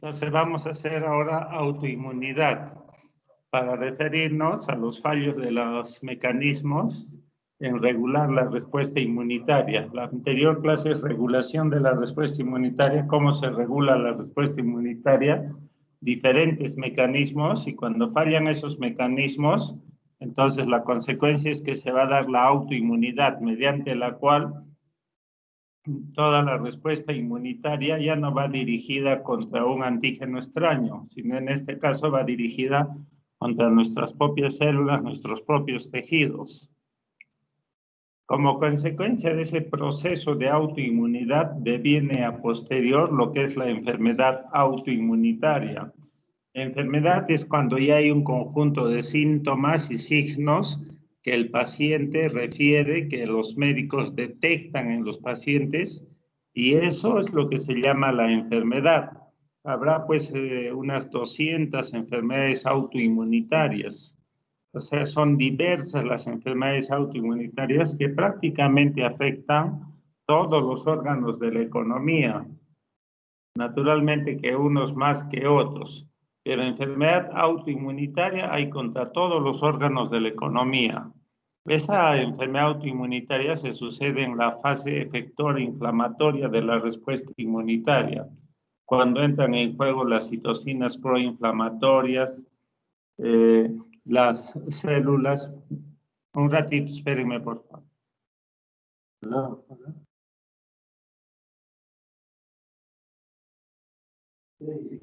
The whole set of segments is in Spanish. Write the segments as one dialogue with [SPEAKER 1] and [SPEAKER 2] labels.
[SPEAKER 1] Entonces vamos a hacer ahora autoinmunidad para referirnos a los fallos de los mecanismos en regular la respuesta inmunitaria. La anterior clase es regulación de la respuesta inmunitaria, cómo se regula la respuesta inmunitaria, diferentes mecanismos, y cuando fallan esos mecanismos, entonces la consecuencia es que se va a dar la autoinmunidad, mediante la cual toda la respuesta inmunitaria ya no va dirigida contra un antígeno extraño, sino en este caso va dirigida contra nuestras propias células, nuestros propios tejidos. Como consecuencia de ese proceso de autoinmunidad, deviene a posterior lo que es la enfermedad autoinmunitaria. Enfermedad es cuando ya hay un conjunto de síntomas y signos que el paciente refiere, que los médicos detectan en los pacientes, y eso es lo que se llama la enfermedad. Habrá pues unas 200 enfermedades autoinmunitarias. O sea, son diversas las enfermedades autoinmunitarias que prácticamente afectan todos los órganos de la economía. Naturalmente que unos más que otros, pero enfermedad autoinmunitaria hay contra todos los órganos de la economía. Esa enfermedad autoinmunitaria se sucede en la fase efectora inflamatoria de la respuesta inmunitaria, cuando entran en juego las citocinas proinflamatorias, las células. Un ratito, espérenme, por favor. No. Sí.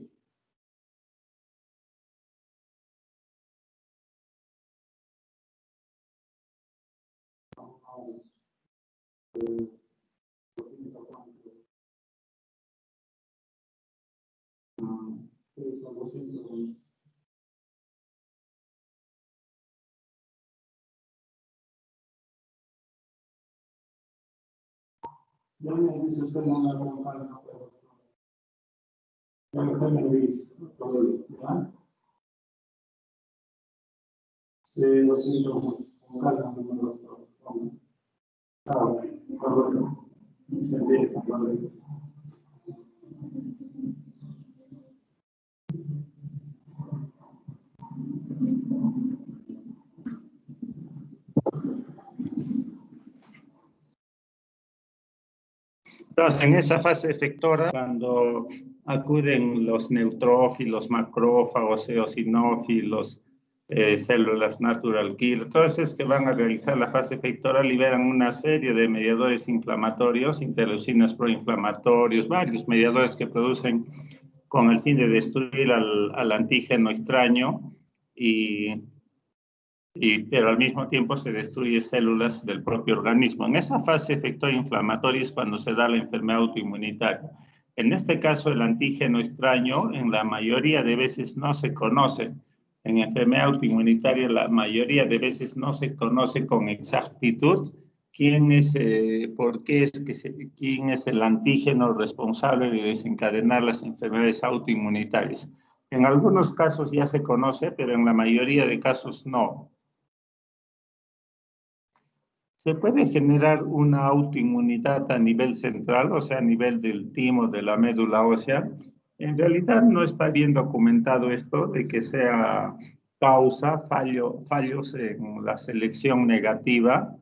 [SPEAKER 1] Entonces, en esa fase efectora, cuando acuden los neutrófilos, macrófagos, eosinófilos, células natural killer, todos esos que van a realizar la fase efectora liberan una serie de mediadores inflamatorios, interleucinas proinflamatorios, varios mediadores que producen con el fin de destruir al antígeno extraño, pero al mismo tiempo se destruye células del propio organismo. En esa fase efectora inflamatoria es cuando se da la enfermedad autoinmunitaria. En este caso, el antígeno extraño en la mayoría de veces no se conoce. En enfermedad autoinmunitaria la mayoría de veces no se conoce con exactitud quién es el antígeno responsable de desencadenar las enfermedades autoinmunitarias. En algunos casos ya se conoce, pero en la mayoría de casos no. ¿Se puede generar una autoinmunidad a nivel central, o sea, a nivel del timo, de la médula ósea? En realidad no está bien documentado esto de que sea fallos en la selección negativa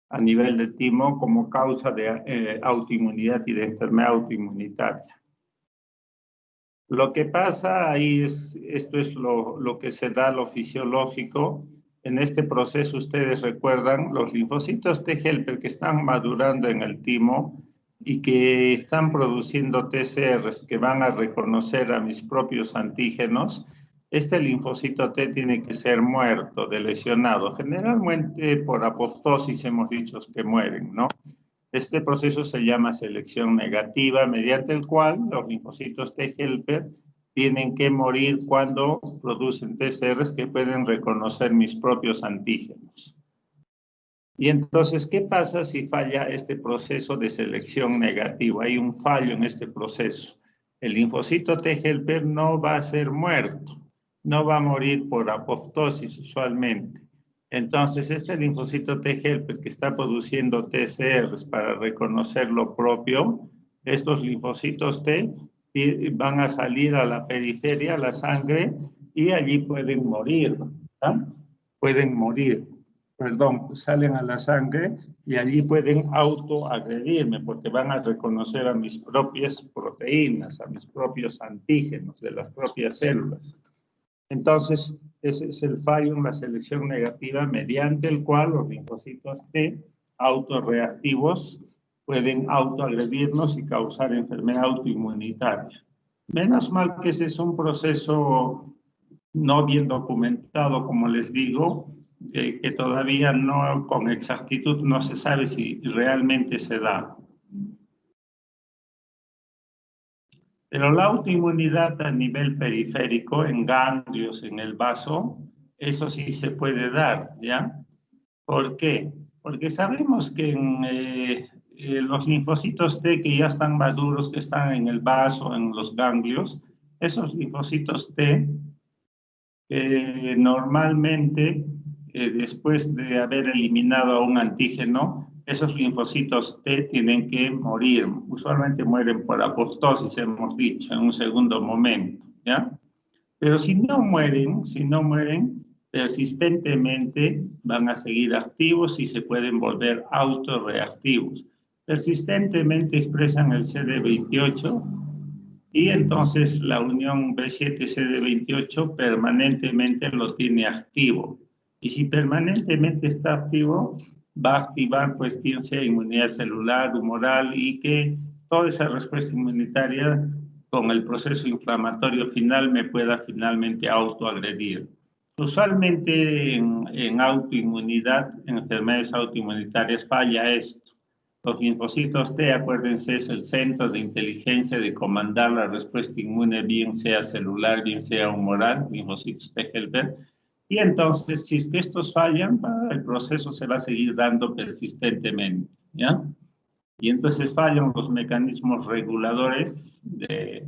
[SPEAKER 1] a nivel del timo como causa de autoinmunidad y de enfermedad autoinmunitaria. Lo que pasa ahí esto es lo que se da, lo fisiológico. En este proceso, ustedes recuerdan, los linfocitos T helper que están madurando en el timo y que están produciendo TCRs que van a reconocer a mis propios antígenos, este linfocito T tiene que ser muerto, lesionado. Generalmente por apoptosis hemos dicho que mueren, ¿no? Este proceso se llama selección negativa, mediante el cual los linfocitos T helper tienen que morir cuando producen TCRs que pueden reconocer mis propios antígenos. Y entonces, ¿qué pasa si falla este proceso de selección negativa? Hay un fallo en este proceso. El linfocito T helper no va a ser muerto, no va a morir por apoptosis usualmente. Entonces, este linfocito T helper que está produciendo TCRs para reconocer lo propio, estos linfocitos T van a salir a la periferia, a la sangre, y allí pueden morir, ¿ah? Pueden morir, perdón, salen a la sangre y allí pueden autoagredirme porque van a reconocer a mis propias proteínas, a mis propios antígenos de las propias células. Entonces, ese es el fallo en la selección negativa mediante el cual los linfocitos T autorreactivos pueden autoagredirnos y causar enfermedad autoinmunitaria. Menos mal que ese es un proceso no bien documentado, como les digo, que todavía no con exactitud no se sabe si realmente se da. Pero la autoinmunidad a nivel periférico, en ganglios, en el vaso, eso sí se puede dar, ¿ya? ¿Por qué? Porque sabemos que en los linfocitos T que ya están maduros, que están en el vaso, en los ganglios, esos linfocitos T normalmente, después de haber eliminado a un antígeno, esos linfocitos T tienen que morir. Usualmente mueren por apoptosis, hemos dicho, en un segundo momento, ¿ya? Pero si no mueren, persistentemente van a seguir activos y se pueden volver autorreactivos. Persistentemente expresan el CD28 y entonces la unión B7-CD28 permanentemente lo tiene activo. Y si permanentemente está activo, va a activar, pues, bien sea inmunidad celular, humoral, y que toda esa respuesta inmunitaria con el proceso inflamatorio final me pueda finalmente autoagredir. Usualmente en autoinmunidad, en enfermedades autoinmunitarias, falla esto. Los linfocitos T, acuérdense, es el centro de inteligencia de comandar la respuesta inmune, bien sea celular, bien sea humoral, linfocitos T helper. Y entonces, si es que estos fallan, el proceso se va a seguir dando persistentemente, ¿ya? Y entonces fallan los mecanismos reguladores de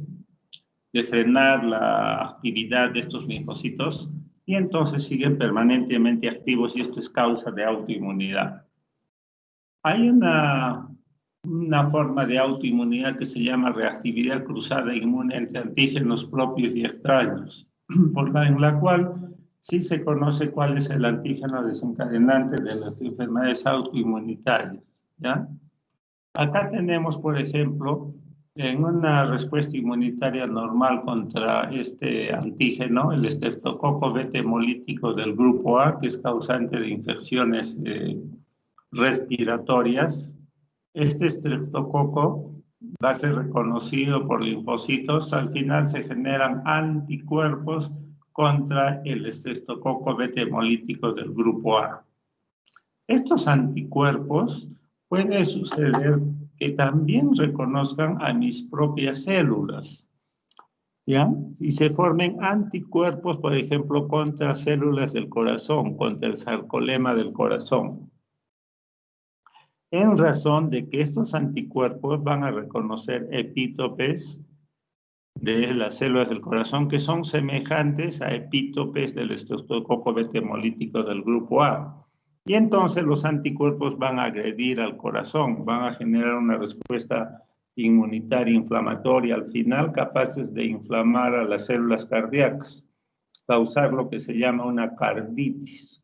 [SPEAKER 1] frenar la actividad de estos linfocitos y entonces siguen permanentemente activos y esto es causa de autoinmunidad. Hay una forma de autoinmunidad que se llama reactividad cruzada inmune entre antígenos propios y extraños, en la cual sí se conoce cuál es el antígeno desencadenante de las enfermedades autoinmunitarias, ¿ya? Acá tenemos, por ejemplo, en una respuesta inmunitaria normal contra este antígeno, el estreptococo beta hemolítico del grupo A, que es causante de infecciones respiratorias. Este estreptococo va a ser reconocido por linfocitos. Al final se generan anticuerpos contra el estreptococo beta hemolítico del grupo A. Estos anticuerpos puede suceder que también reconozcan a mis propias células, ¿ya? Y se formen anticuerpos, por ejemplo, contra células del corazón, contra el sarcolema del corazón, en razón de que estos anticuerpos van a reconocer epítopes de las células del corazón que son semejantes a epítopes del estreptococo beta hemolítico del grupo A. Y entonces los anticuerpos van a agredir al corazón, van a generar una respuesta inmunitaria inflamatoria al final, capaces de inflamar a las células cardíacas, causar lo que se llama una carditis,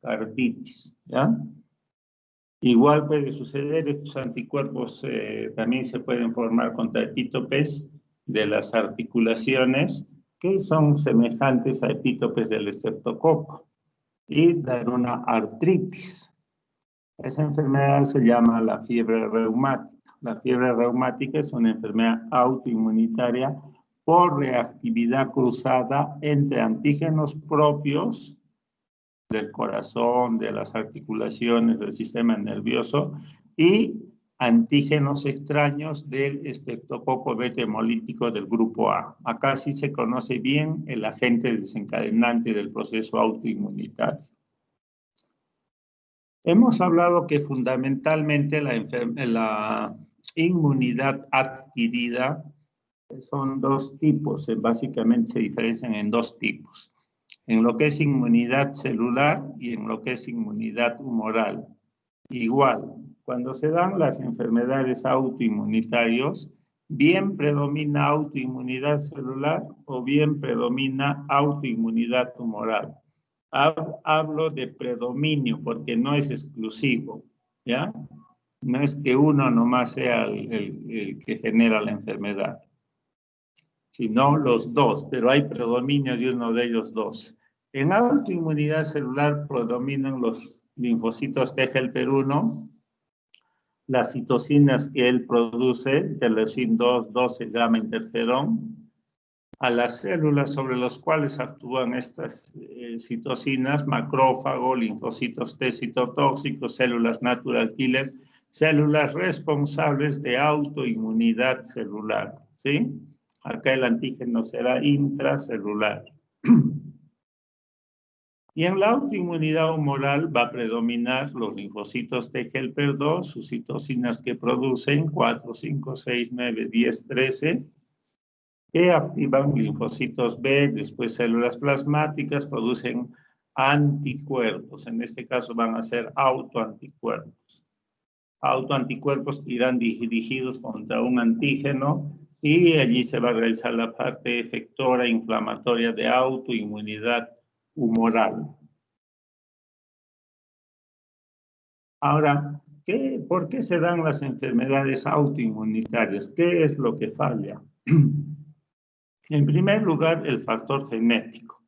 [SPEAKER 1] ¿ya? Igual puede suceder, estos anticuerpos también se pueden formar contra epítopes de las articulaciones que son semejantes a epítopes del estreptococo y dar una artritis. Esa enfermedad se llama la fiebre reumática. La fiebre reumática es una enfermedad autoinmunitaria por reactividad cruzada entre antígenos propios del corazón, de las articulaciones, del sistema nervioso y antígenos extraños del estreptococo beta hemolítico del grupo A. Acá sí se conoce bien el agente desencadenante del proceso autoinmunitario. Hemos hablado que fundamentalmente la inmunidad adquirida son dos tipos, básicamente se diferencian en dos tipos, en lo que es inmunidad celular y en lo que es inmunidad humoral. Igual, cuando se dan las enfermedades autoinmunitarias, bien predomina autoinmunidad celular o bien predomina autoinmunidad tumoral. Hablo de predominio porque no es exclusivo, ¿ya? No es que uno nomás sea el que genera la enfermedad, sino los dos, pero hay predominio de uno de ellos dos. En autoinmunidad celular predominan los linfocitos T helper 1, las citocinas que él produce, interleucin 2, 12, gamma interferón, a las células sobre las cuales actúan estas citocinas, macrófago, linfocitos T citotóxicos, células natural killer, células responsables de autoinmunidad celular, ¿sí? Acá el antígeno será intracelular. Y en la autoinmunidad humoral va a predominar los linfocitos T helper 2, sus citocinas que producen 4, 5, 6, 9, 10, 13, que activan linfocitos B, después células plasmáticas, producen anticuerpos. En este caso van a ser autoanticuerpos. Autoanticuerpos irán dirigidos contra un antígeno y allí se va a realizar la parte efectora inflamatoria de autoinmunidad humoral. Ahora, ¿por qué se dan las enfermedades autoinmunitarias? ¿Qué es lo que falla? En primer lugar, el factor genético.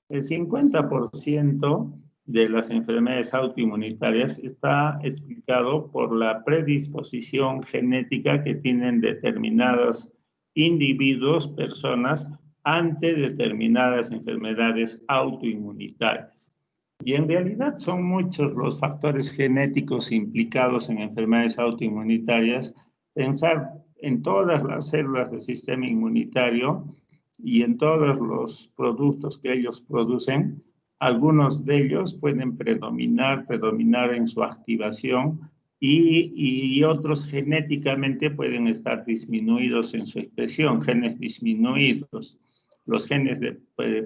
[SPEAKER 1] El 50% de las enfermedades autoinmunitarias está explicado por la predisposición genética que tienen determinados individuos, personas, ante determinadas enfermedades autoinmunitarias. Y en realidad son muchos los factores genéticos implicados en enfermedades autoinmunitarias. Pensar en todas las células del sistema inmunitario y en todos los productos que ellos producen, algunos de ellos pueden predominar en su activación y otros genéticamente pueden estar disminuidos en su expresión, genes disminuidos. Los genes de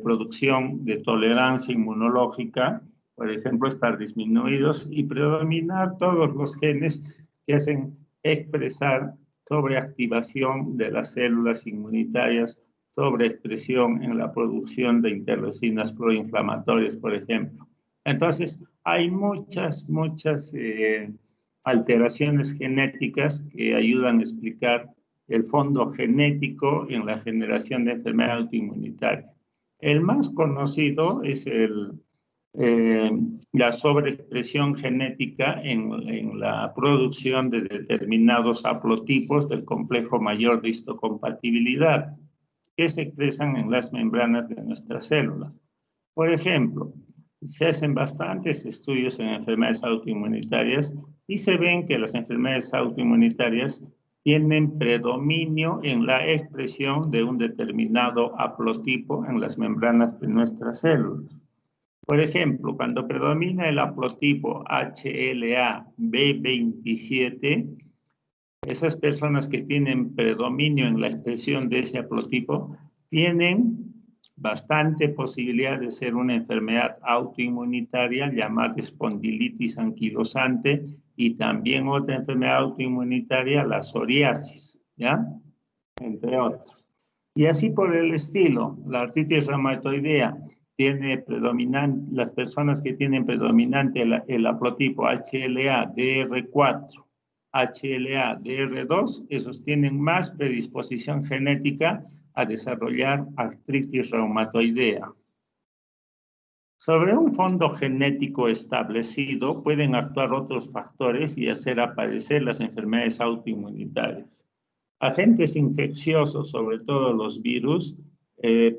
[SPEAKER 1] producción de tolerancia inmunológica, por ejemplo, estar disminuidos y predominar todos los genes que hacen expresar sobreactivación de las células inmunitarias, sobreexpresión en la producción de interleucinas proinflamatorias, por ejemplo. Entonces, hay muchas alteraciones genéticas que ayudan a explicar el fondo genético en la generación de enfermedad autoinmunitaria. El más conocido es la sobreexpresión genética en la producción de determinados haplotipos del complejo mayor de histocompatibilidad que se expresan en las membranas de nuestras células. Por ejemplo, se hacen bastantes estudios en enfermedades autoinmunitarias y se ven que las enfermedades autoinmunitarias tienen predominio en la expresión de un determinado haplotipo en las membranas de nuestras células. Por ejemplo, cuando predomina el haplotipo HLA-B27, esas personas que tienen predominio en la expresión de ese haplotipo tienen bastante posibilidad de ser una enfermedad autoinmunitaria llamada espondilitis anquilosante y también otra enfermedad autoinmunitaria, la psoriasis, ¿ya? Entre otras. Y así por el estilo, la artritis reumatoidea tiene predominante, las personas que tienen predominante el haplotipo HLA-DR4, HLA-DR2, esos tienen más predisposición genética a desarrollar artritis reumatoidea. Sobre un fondo genético establecido pueden actuar otros factores y hacer aparecer las enfermedades autoinmunitarias. Agentes infecciosos, sobre todo los virus,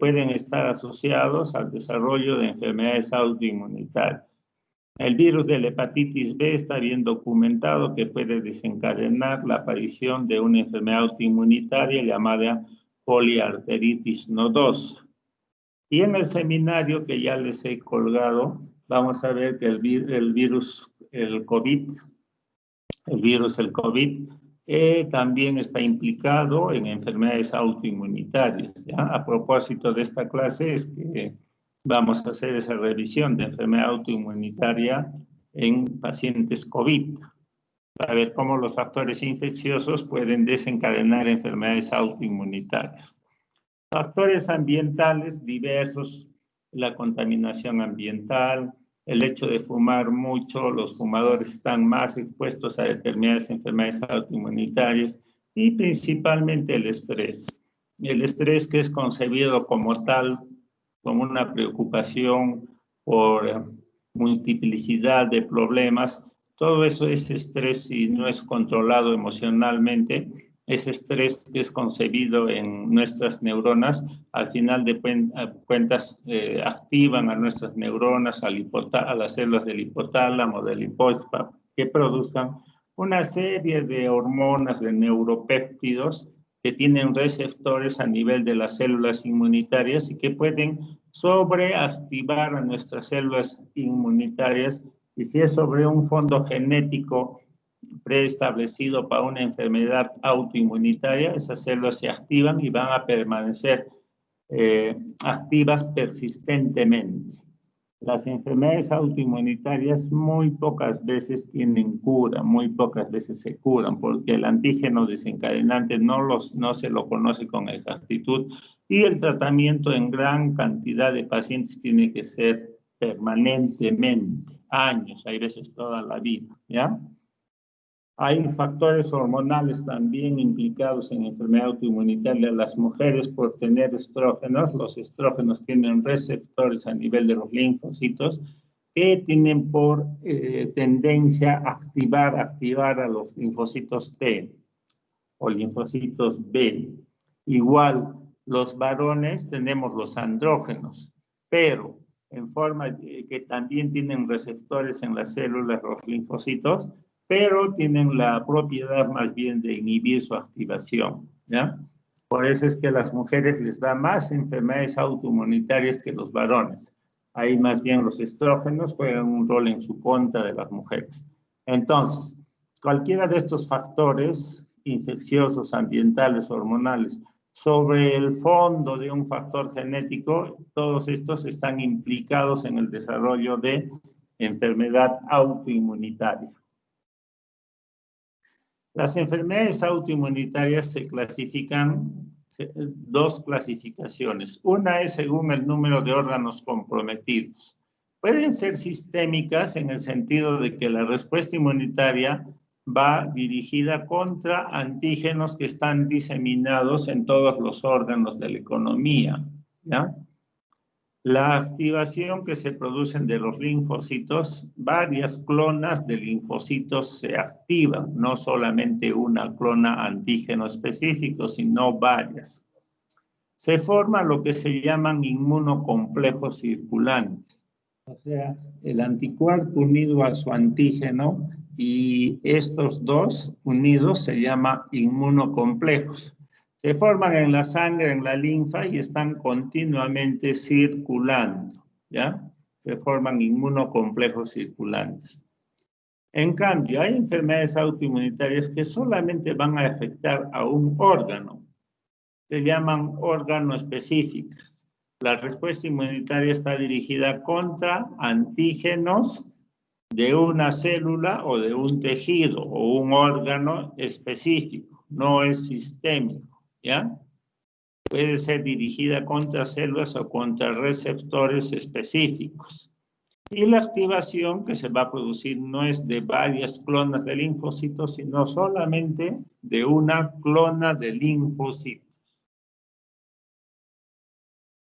[SPEAKER 1] pueden estar asociados al desarrollo de enfermedades autoinmunitarias. El virus de la hepatitis B está bien documentado que puede desencadenar la aparición de una enfermedad autoinmunitaria llamada poliarteritis nodosa. Y en el seminario que ya les he colgado, vamos a ver que el virus, el COVID, también está implicado en enfermedades autoinmunitarias, ¿ya? A propósito de esta clase es que vamos a hacer esa revisión de enfermedad autoinmunitaria en pacientes COVID. para ver cómo los factores infecciosos pueden desencadenar enfermedades autoinmunitarias. Factores ambientales diversos, la contaminación ambiental, el hecho de fumar mucho, los fumadores están más expuestos a determinadas enfermedades autoinmunitarias y principalmente el estrés. El estrés que es concebido como tal, como una preocupación por multiplicidad de problemas, todo eso es estrés si no es controlado emocionalmente. Ese estrés que es concebido en nuestras neuronas, al final de cuentas activan a nuestras neuronas, a las células del hipotálamo, del hipócampus, que produzcan una serie de hormonas, de neuropéptidos, que tienen receptores a nivel de las células inmunitarias y que pueden sobreactivar a nuestras células inmunitarias. Y si es sobre un fondo genético preestablecido para una enfermedad autoinmunitaria, esas células se activan y van a permanecer activas persistentemente. Las enfermedades autoinmunitarias muy pocas veces tienen cura, muy pocas veces se curan, porque el antígeno desencadenante no se lo conoce con exactitud y el tratamiento en gran cantidad de pacientes tiene que ser permanentemente, años, hay veces toda la vida, ¿ya? Hay factores hormonales también implicados en enfermedad autoinmunitaria. Las mujeres, por tener estrógenos, los estrógenos tienen receptores a nivel de los linfocitos que tienen por tendencia a activar a los linfocitos T o linfocitos B. Igual, los varones tenemos los andrógenos, pero en forma que también tienen receptores en las células, los linfocitos, pero tienen la propiedad más bien de inhibir su activación, ¿ya? Por eso es que a las mujeres les da más enfermedades autoinmunitarias que los varones. Ahí más bien los estrógenos juegan un rol en su contra de las mujeres. Entonces, cualquiera de estos factores infecciosos, ambientales, hormonales, sobre el fondo de un factor genético, todos estos están implicados en el desarrollo de enfermedad autoinmunitaria. Las enfermedades autoinmunitarias se clasifican dos clasificaciones. Una es según el número de órganos comprometidos. Pueden ser sistémicas en el sentido de que la respuesta inmunitaria va dirigida contra antígenos que están diseminados en todos los órganos de la economía, ¿ya? La activación que se producen de los linfocitos, varias clonas de linfocitos se activan, no solamente una clona antígeno específico, sino varias. Se forma lo que se llaman inmunocomplejos circulantes, o sea, el anticuerpo unido a su antígeno y estos dos unidos se llaman inmunocomplejos. Se forman en la sangre, en la linfa y están continuamente circulando, ¿ya? Se forman inmunocomplejos circulantes. En cambio, hay enfermedades autoinmunitarias que solamente van a afectar a un órgano. Se llaman órganos específicos. La respuesta inmunitaria está dirigida contra antígenos de una célula o de un tejido o un órgano específico, no es sistémico. ¿Ya? Puede ser dirigida contra células o contra receptores específicos. Y la activación que se va a producir no es de varias clonas de linfocitos, sino solamente de una clona de linfocitos.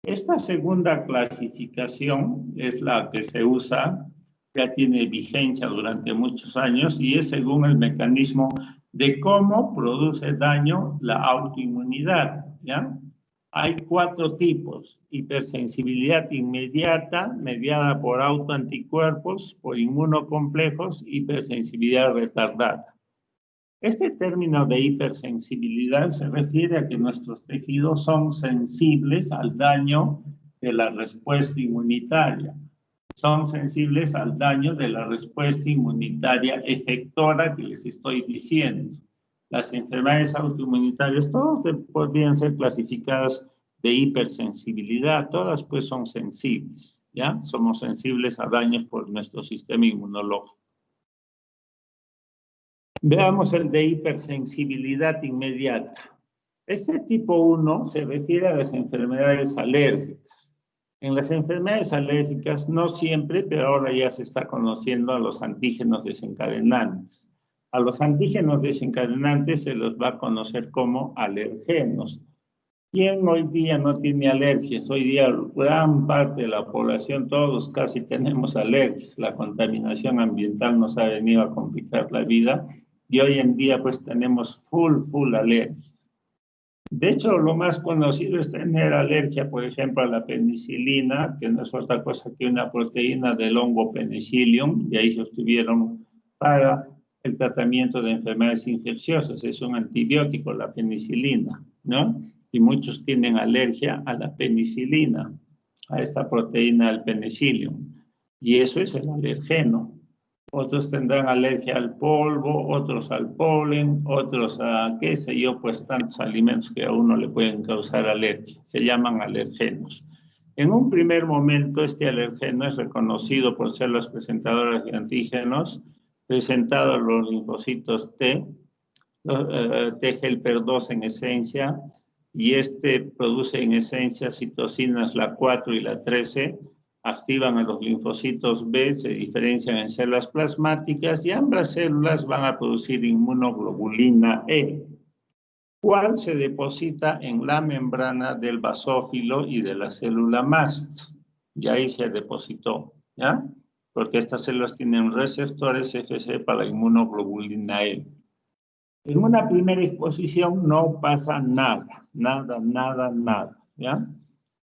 [SPEAKER 1] Esta segunda clasificación es la que se usa, ya tiene vigencia durante muchos años y es según el mecanismo de cómo produce daño la autoinmunidad, ¿ya? Hay 4 tipos: hipersensibilidad inmediata, mediada por autoanticuerpos, por inmunocomplejos, hipersensibilidad retardada. Este término de hipersensibilidad se refiere a que nuestros tejidos son sensibles al daño de la respuesta inmunitaria. Son sensibles al daño de la respuesta inmunitaria efectora que les estoy diciendo. Las enfermedades autoinmunitarias, todas podrían ser clasificadas de hipersensibilidad, todas pues son sensibles, ¿ya? Somos sensibles a daños por nuestro sistema inmunológico. Veamos el de hipersensibilidad inmediata. Este tipo 1 se refiere a las enfermedades alérgicas. En las enfermedades alérgicas, no siempre, pero ahora ya se está conociendo a los antígenos desencadenantes. A los antígenos desencadenantes se los va a conocer como alergenos. ¿Quién hoy día no tiene alergias? Hoy día gran parte de la población, todos casi tenemos alergias. La contaminación ambiental nos ha venido a complicar la vida y hoy en día pues tenemos full alergias. De hecho, lo más conocido es tener alergia, por ejemplo, a la penicilina, que no es otra cosa que una proteína del hongo Penicillium, y ahí se obtuvieron para el tratamiento de enfermedades infecciosas. Es un antibiótico, la penicilina, ¿no? Y muchos tienen alergia a la penicilina, a esta proteína del Penicillium. Y eso es el alergeno. Otros tendrán alergia al polvo, otros al polen, otros a qué sé yo, pues tantos alimentos que a uno le pueden causar alergia. Se llaman alergenos. En un primer momento, este alergeno es reconocido por células presentadoras de antígenos, presentado a los linfocitos T, T helper 2 en esencia, y este produce en esencia citocinas la 4 y la 13, activan a los linfocitos B, se diferencian en células plasmáticas y ambas células van a producir inmunoglobulina E, cual se deposita en la membrana del basófilo y de la célula mast. Y ahí se depositó, ¿ya? Porque estas células tienen receptores Fc para la inmunoglobulina E. En una primera exposición no pasa nada, ¿ya?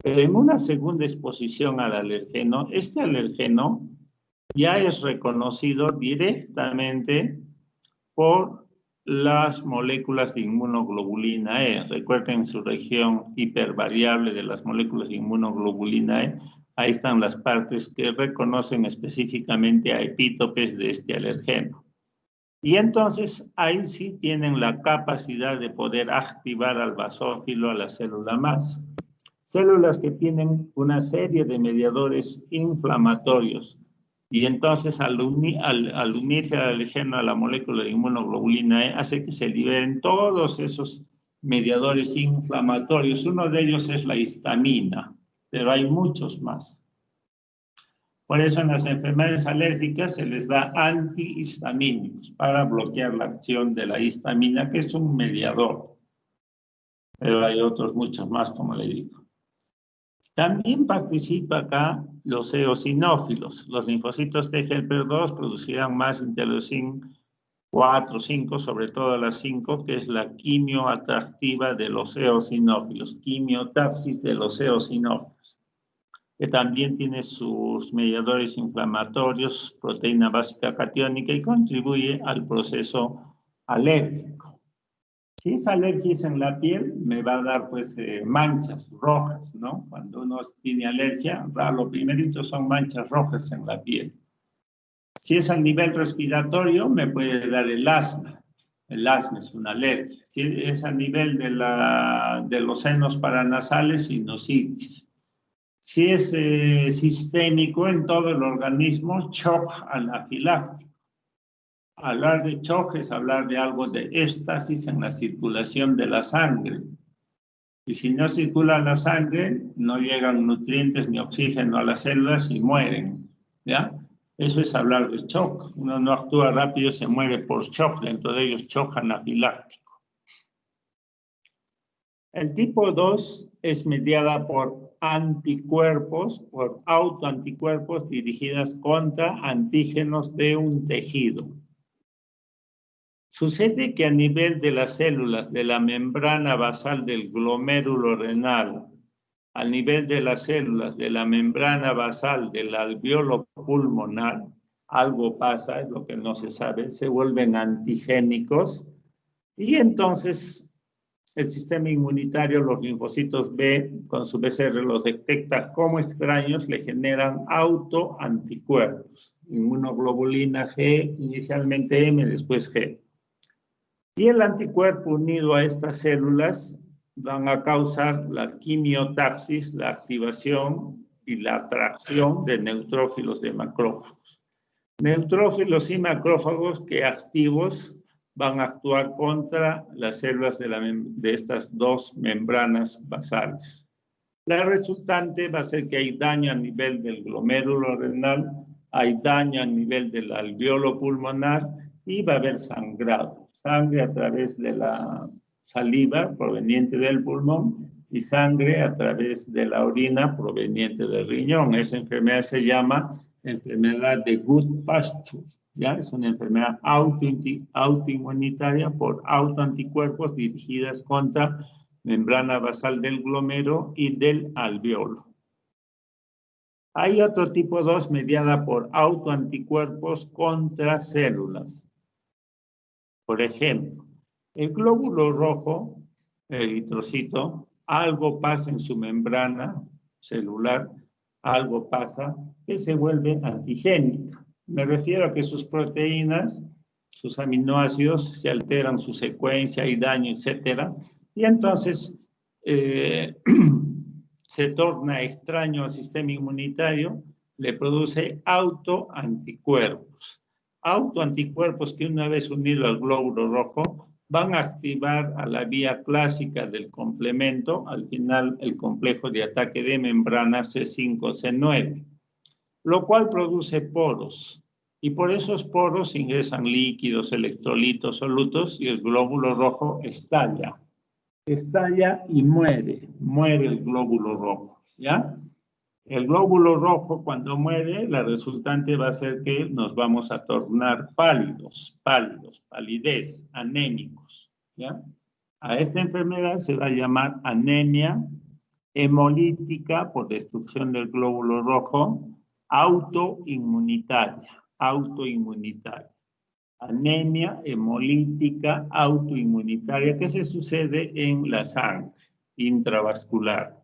[SPEAKER 1] Pero en una segunda exposición al alergeno, este alergeno ya es reconocido directamente por las moléculas de inmunoglobulina E. Recuerden su región hipervariable de las moléculas de inmunoglobulina E. Ahí están las partes que reconocen específicamente a epítopes de este alergeno. Y entonces ahí sí tienen la capacidad de poder activar al basófilo, a la célula mast. Células que tienen una serie de mediadores inflamatorios. Y entonces al unirse al alergeno a la molécula de inmunoglobulina E, hace que se liberen todos esos mediadores inflamatorios. Uno de ellos es la histamina, pero hay muchos más. Por eso en las enfermedades alérgicas se les da antihistamínicos para bloquear la acción de la histamina, que es un mediador. Pero hay otros muchos más, como le digo. También participa acá los eosinófilos. Los linfocitos T helper 2 producirán más interleucin 4, 5, sobre todo la 5, que es la quimioatractiva de los eosinófilos, quimiotaxis de los eosinófilos, que también tiene sus mediadores inflamatorios, proteína básica catiónica, y contribuye al proceso alérgico. Si esa alergia es en la piel, me va a dar pues manchas rojas, ¿no? Cuando uno tiene alergia, lo primerito son manchas rojas en la piel. Si es a nivel respiratorio, me puede dar el asma. El asma es una alergia. Si es a nivel de los senos paranasales, sinusitis. Si es sistémico en todo el organismo, shock anafiláctico. Hablar de shock es hablar de algo de éstasis en la circulación de la sangre. Y si no circula la sangre, no llegan nutrientes ni oxígeno a las células y mueren, ¿ya? Eso es hablar de shock. Uno no actúa rápido, se muere por shock, dentro de ellos shock anafiláctico. El tipo 2 es mediada por anticuerpos, por autoanticuerpos dirigidas contra antígenos de un tejido. Sucede que a nivel de las células de la membrana basal del glomérulo renal, a nivel de las células de la membrana basal del alveolo pulmonar, algo pasa, es lo que no se sabe, se vuelven antigénicos y entonces el sistema inmunitario, los linfocitos B, con su BCR los detecta como extraños, le generan autoanticuerpos, inmunoglobulina G, inicialmente M, después G. Y el anticuerpo unido a estas células van a causar la quimiotaxis, la activación y la atracción de neutrófilos de macrófagos. Neutrófilos y macrófagos que activos van a actuar contra las células de estas dos membranas basales. La resultante va a ser que hay daño a nivel del glomérulo renal, hay daño a nivel del alveolo pulmonar y va a haber sangrado. Sangre a través de la saliva proveniente del pulmón y sangre a través de la orina proveniente del riñón. Esa enfermedad se llama enfermedad de Goodpasture, ¿ya? Es una enfermedad autoinmunitaria por autoanticuerpos dirigidas contra membrana basal del glomero y del alveolo. Hay otro tipo 2 mediada por autoanticuerpos contra células. Por ejemplo, el glóbulo rojo, el eritrocito, algo pasa en su membrana celular, algo pasa que se vuelve antigénica. Me refiero a que sus proteínas, sus aminoácidos se alteran su secuencia, hay daño, etc. Y entonces se torna extraño al sistema inmunitario, le produce autoanticuerpos. Autoanticuerpos que una vez unido al glóbulo rojo van a activar a la vía clásica del complemento, al final el complejo de ataque de membrana C5-C9, lo cual produce poros. Y por esos poros ingresan líquidos, electrolitos, solutos y el glóbulo rojo estalla. Estalla y muere el glóbulo rojo, ¿ya? El glóbulo rojo cuando muere, la resultante va a ser que nos vamos a tornar pálidos, palidez, anémicos, ¿ya? A esta enfermedad se va a llamar anemia hemolítica por destrucción del glóbulo rojo, autoinmunitaria. Anemia hemolítica autoinmunitaria que se sucede en la sangre intravascular.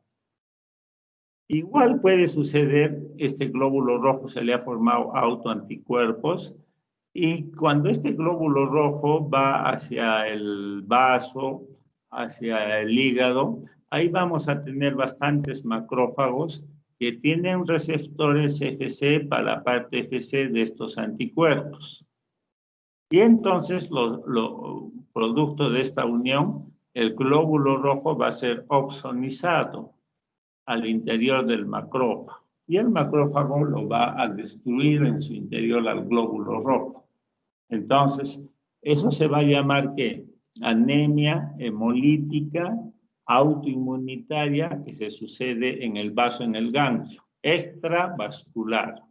[SPEAKER 1] Igual puede suceder, este glóbulo rojo se le ha formado autoanticuerpos y cuando este glóbulo rojo va hacia el vaso, hacia el hígado, ahí vamos a tener bastantes macrófagos que tienen receptores FC para la parte FC de estos anticuerpos. Y entonces, producto de esta unión, el glóbulo rojo va a ser opsonizado al interior del macrófago. Y el macrófago lo va a destruir en su interior al glóbulo rojo. Entonces, eso se va a llamar ¿qué? Anemia hemolítica autoinmunitaria que se sucede en el vaso, en el ganglio. Extravascular,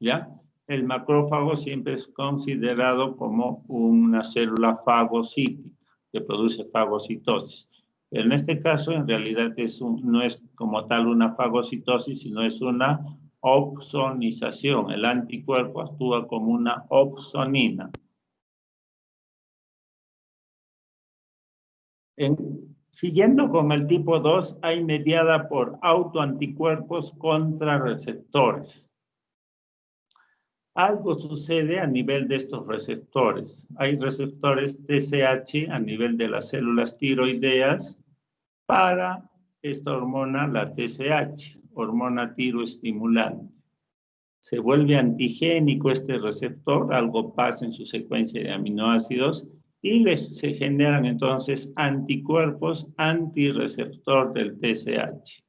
[SPEAKER 1] ¿ya? El macrófago siempre es considerado como una célula fagocítica que produce fagocitosis. Pero en este caso, en realidad, no es como tal una fagocitosis, sino es una opsonización. El anticuerpo actúa como una opsonina. Siguiendo con el tipo 2, hay mediada por autoanticuerpos contra receptores. Algo sucede a nivel de estos receptores. Hay receptores TSH a nivel de las células tiroideas para esta hormona, la TSH, hormona tiroestimulante. Se vuelve antigénico este receptor, algo pasa en su secuencia de aminoácidos y se generan entonces anticuerpos antirreceptor del TSH.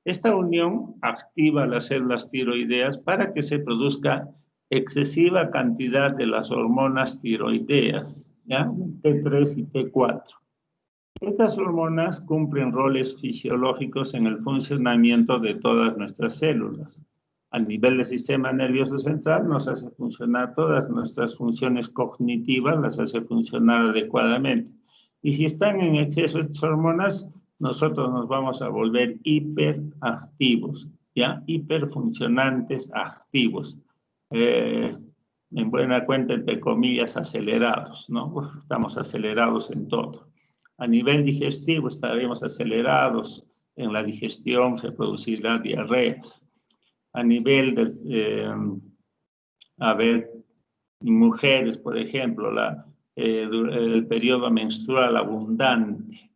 [SPEAKER 1] Esta unión activa las células tiroideas para que se produzca excesiva cantidad de las hormonas tiroideas, ¿ya? T3 y T4. Estas hormonas cumplen roles fisiológicos en el funcionamiento de todas nuestras células. A nivel del sistema nervioso central nos hace funcionar todas nuestras funciones cognitivas, las hace funcionar adecuadamente. Y si están en exceso estas hormonas, nosotros nos vamos a volver hiperactivos, ¿ya? Hiperfuncionantes activos. En buena cuenta, entre comillas, acelerados, ¿no? Estamos acelerados en todo. A nivel digestivo estaremos acelerados, en la digestión se producirán diarreas. A nivel de, mujeres, por ejemplo, el periodo menstrual abundante.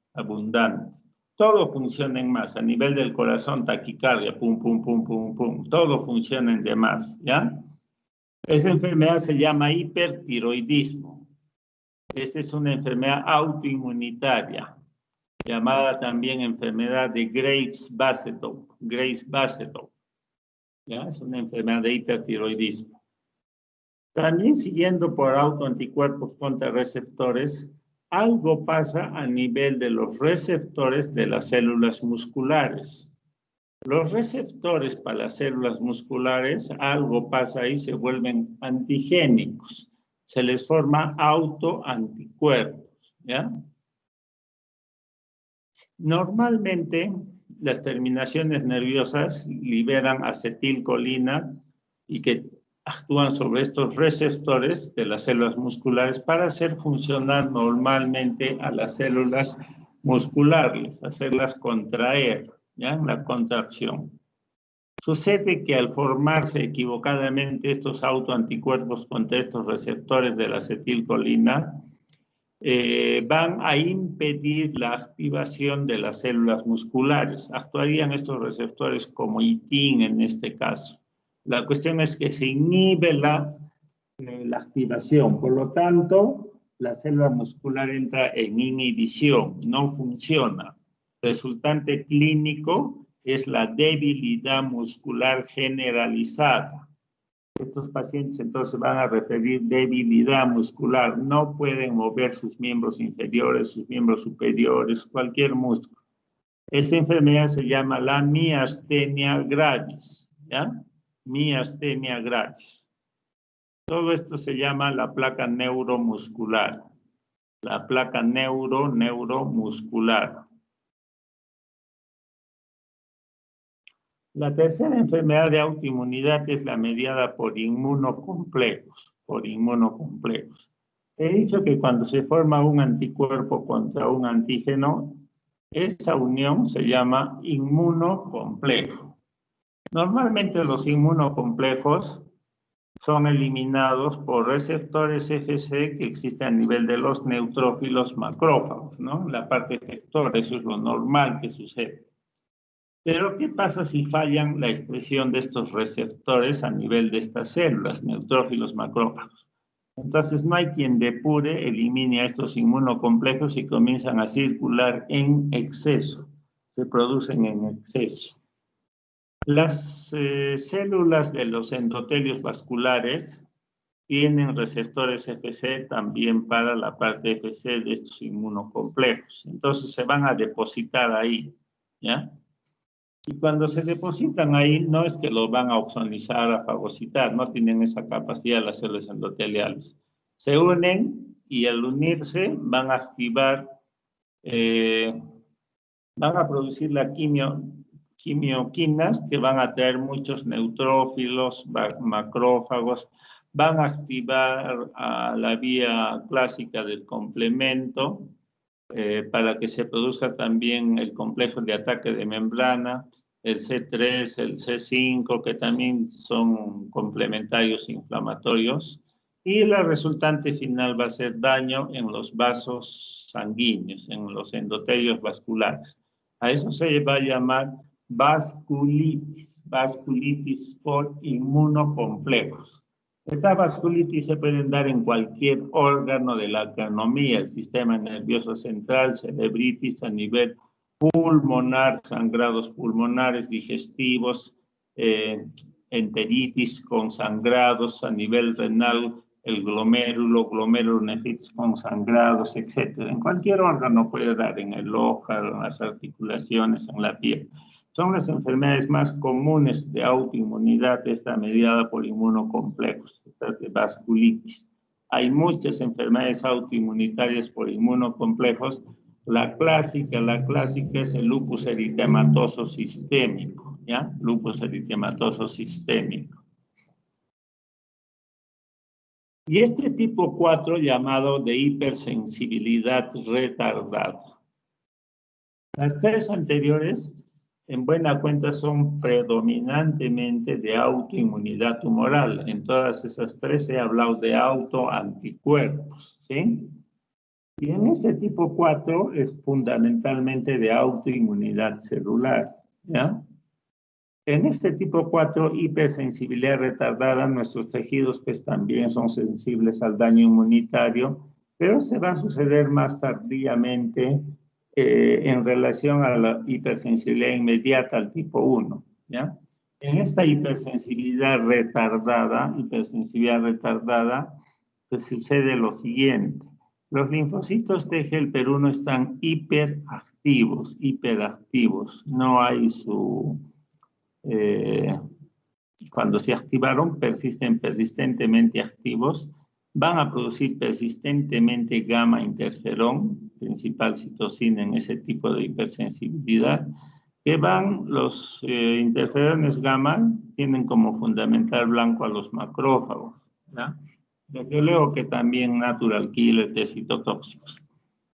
[SPEAKER 1] Todo funciona en más. A nivel del corazón, taquicardia, pum, pum, pum, pum, pum. Todo funciona en demás, ¿ya? Esa enfermedad se llama hipertiroidismo. Esta es una enfermedad autoinmunitaria, llamada también enfermedad de Graves-Basedow. Graves-Basedow. ¿Ya? Es una enfermedad de hipertiroidismo. También siguiendo por autoanticuerpos contra receptores, algo pasa a nivel de los receptores de las células musculares. Los receptores para las células musculares, algo pasa ahí, se vuelven antigénicos. Se les forma autoanticuerpos, ¿ya? Normalmente, las terminaciones nerviosas liberan acetilcolina y que actúan sobre estos receptores de las células musculares para hacer funcionar normalmente a las células musculares, hacerlas contraer, ¿ya? En la contracción. Sucede que al formarse equivocadamente estos autoanticuerpos contra estos receptores de la acetilcolina, van a impedir la activación de las células musculares. Actuarían estos receptores como ITIN en este caso. La cuestión es que se inhibe la activación. Por lo tanto, la célula muscular entra en inhibición, no funciona. Resultante clínico es la debilidad muscular generalizada. Estos pacientes entonces van a referir debilidad muscular. No pueden mover sus miembros inferiores, sus miembros superiores, cualquier músculo. Esta enfermedad se llama la miastenia gravis, ¿ya? Miastenia gravis. Todo esto se llama la placa neuromuscular. La placa neuromuscular. La tercera enfermedad de autoinmunidad es la mediada por inmunocomplejos. He dicho que cuando se forma un anticuerpo contra un antígeno, esa unión se llama inmunocomplejo. Normalmente los inmunocomplejos son eliminados por receptores FC que existen a nivel de los neutrófilos macrófagos, ¿no? La parte efectora, eso es lo normal que sucede. Pero, ¿qué pasa si fallan la expresión de estos receptores a nivel de estas células, neutrófilos macrófagos? Entonces, no hay quien depure, elimine a estos inmunocomplejos y comienzan a circular en exceso. Se producen en exceso. Las células de los endotelios vasculares tienen receptores FC también para la parte FC de estos inmunocomplejos. Entonces, se van a depositar ahí, ¿ya? Y cuando se depositan ahí, no es que los van a opsonizar, a fagocitar, no tienen esa capacidad las células endoteliales. Se unen y al unirse van a activar, van a producir la quimioquinas que van a traer muchos neutrófilos, macrófagos, van a activar a la vía clásica del complemento, para que se produzca también el complejo de ataque de membrana, el C3, el C5, que también son complementarios inflamatorios, y la resultante final va a ser daño en los vasos sanguíneos, en los endotelios vasculares. A eso se va a llamar vasculitis, vasculitis por inmunocomplejos. Estas vasculitis se pueden dar en cualquier órgano de la economía, el sistema nervioso central, cerebritis a nivel pulmonar, sangrados pulmonares, digestivos, enteritis con sangrados a nivel renal, el glomerulonefritis con sangrados, etc. En cualquier órgano puede dar, en el ojo, en las articulaciones, en la piel. Son las enfermedades más comunes de autoinmunidad, esta mediada por inmunocomplejos, estas de vasculitis. Hay muchas enfermedades autoinmunitarias por inmunocomplejos. La clásica es el lupus eritematoso sistémico, ¿ya? Lupus eritematoso sistémico. Y este tipo 4 llamado de hipersensibilidad retardada. Las tres anteriores, en buena cuenta, son predominantemente de autoinmunidad tumoral. En todas esas tres he hablado de autoanticuerpos, ¿sí? Y en este tipo 4 es fundamentalmente de autoinmunidad celular, ¿ya? En este tipo 4, hipersensibilidad retardada, nuestros tejidos pues también son sensibles al daño inmunitario, pero se va a suceder más tardíamente en relación a la hipersensibilidad inmediata al tipo 1, ¿ya? En esta hipersensibilidad retardada, pues sucede lo siguiente. Los linfocitos T helper 1 están hiperactivos. No hay cuando se activaron, persisten persistentemente activos, van a producir persistentemente gamma interferón, principal citocina en ese tipo de hipersensibilidad, que los interferones gamma tienen como fundamental blanco a los macrófagos, ¿ya? Desde luego que también natural killer de citotóxicos.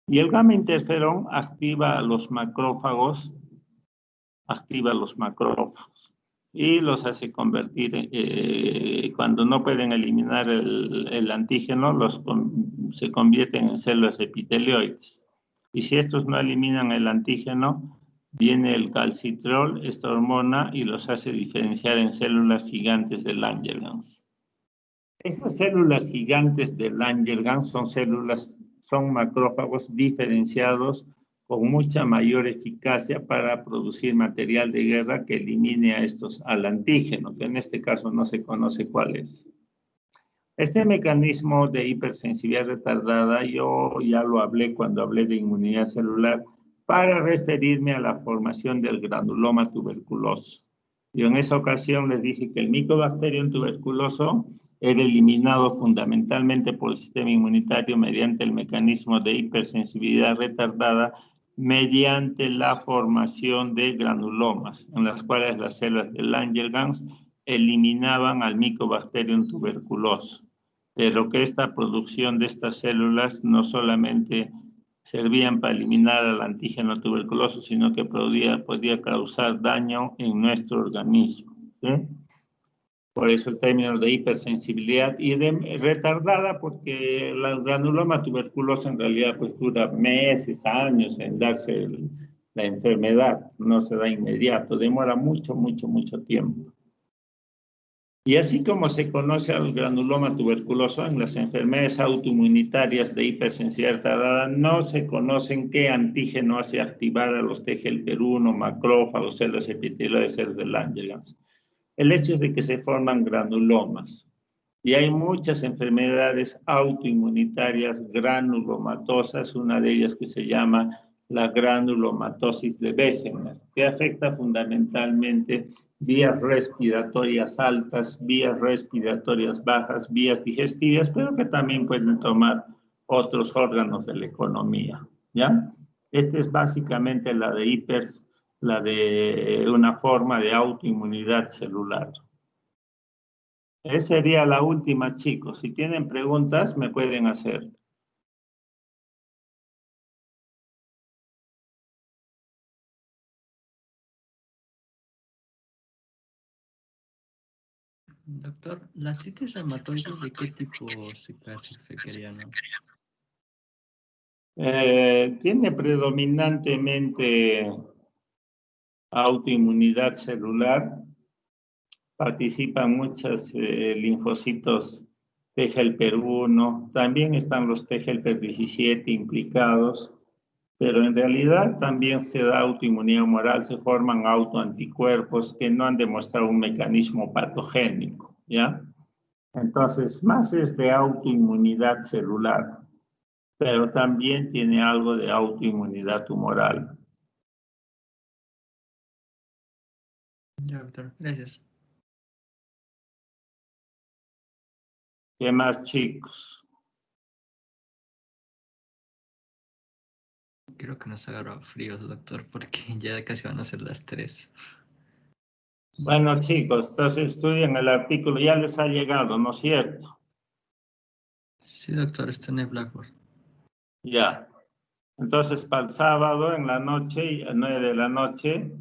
[SPEAKER 1] Y el gamma interferón activa a los macrófagos, y los hace convertir, cuando no pueden eliminar el antígeno, se convierten en células epitelioides. Y si estos no eliminan el antígeno, viene el calcitrol, esta hormona, y los hace diferenciar en células gigantes de Langerhans. Estas células gigantes de Langerhans son macrófagos diferenciados con mucha mayor eficacia para producir material de guerra que elimine al antígeno, que en este caso no se conoce cuál es. Este mecanismo de hipersensibilidad retardada yo ya lo hablé cuando hablé de inmunidad celular para referirme a la formación del granuloma tuberculoso. Yo en esa ocasión les dije que el Mycobacterium tuberculoso era eliminado fundamentalmente por el sistema inmunitario mediante el mecanismo de hipersensibilidad retardada mediante la formación de granulomas, en las cuales las células de Langerhans eliminaban al Mycobacterium tuberculoso, pero que esta producción de estas células no solamente servían para eliminar al antígeno tuberculoso, sino que podía causar daño en nuestro organismo, ¿sí? Por eso el término de hipersensibilidad y de retardada, porque la granuloma tuberculosa en realidad pues dura meses, años en darse la enfermedad, no se da inmediato, demora mucho tiempo. Y así como se conoce al granuloma tuberculoso, en las enfermedades autoinmunitarias de hipersensibilidad retardada no se conocen qué antígeno hace activar a los T helper 1, macrófagos, células epitelioides, células de Langerhans. El hecho es de que se forman granulomas. Y hay muchas enfermedades autoinmunitarias granulomatosas, una de ellas que se llama la granulomatosis de Wegener, que afecta fundamentalmente vías respiratorias altas, vías respiratorias bajas, vías digestivas, pero que también pueden tomar otros órganos de la economía, ¿ya? Esta es básicamente la de una forma de autoinmunidad celular. Esa sería la última, chicos. Si tienen preguntas, me pueden hacer.
[SPEAKER 2] Doctor, ¿la artritis reumatoide de qué tipo se clasificaría, no?
[SPEAKER 1] Tiene predominantemente autoinmunidad celular. Participan muchos linfocitos T helper 1. También están los T helper 17 implicados. Pero en realidad también se da autoinmunidad humoral, se forman autoanticuerpos que no han demostrado un mecanismo patogénico, ¿ya? Entonces, más es de autoinmunidad celular, pero también tiene algo de autoinmunidad tumoral.
[SPEAKER 2] Ya, doctor, gracias.
[SPEAKER 1] ¿Qué más, chicos?
[SPEAKER 2] Creo que nos agarró fríos, doctor, porque ya casi van a ser las 3.
[SPEAKER 1] Bueno, chicos, entonces estudian el artículo, ya les ha llegado, ¿no es cierto?
[SPEAKER 2] Sí, doctor, está en el Blackboard.
[SPEAKER 1] Ya. Entonces, para el sábado en la noche, a 9 de la noche,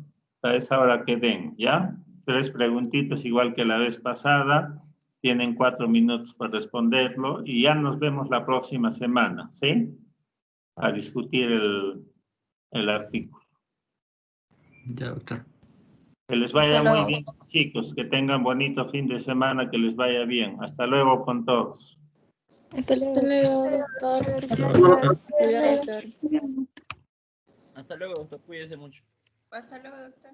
[SPEAKER 1] a esa hora que den, ¿ya? 3 preguntitas igual que la vez pasada. Tienen 4 minutos para responderlo y ya nos vemos la próxima semana, ¿sí? A discutir el artículo.
[SPEAKER 2] Ya, doctor.
[SPEAKER 1] Que les vaya
[SPEAKER 3] Hasta
[SPEAKER 1] muy
[SPEAKER 3] luego.
[SPEAKER 1] bien, chicos. Que tengan bonito fin de semana, que les vaya bien. Hasta luego con todos.
[SPEAKER 3] Hasta luego, doctor.
[SPEAKER 2] Hasta luego, doctor.
[SPEAKER 3] Hasta luego, doctor.
[SPEAKER 4] Hasta luego, doctor. Cuídese mucho.
[SPEAKER 3] Hasta luego, doctor.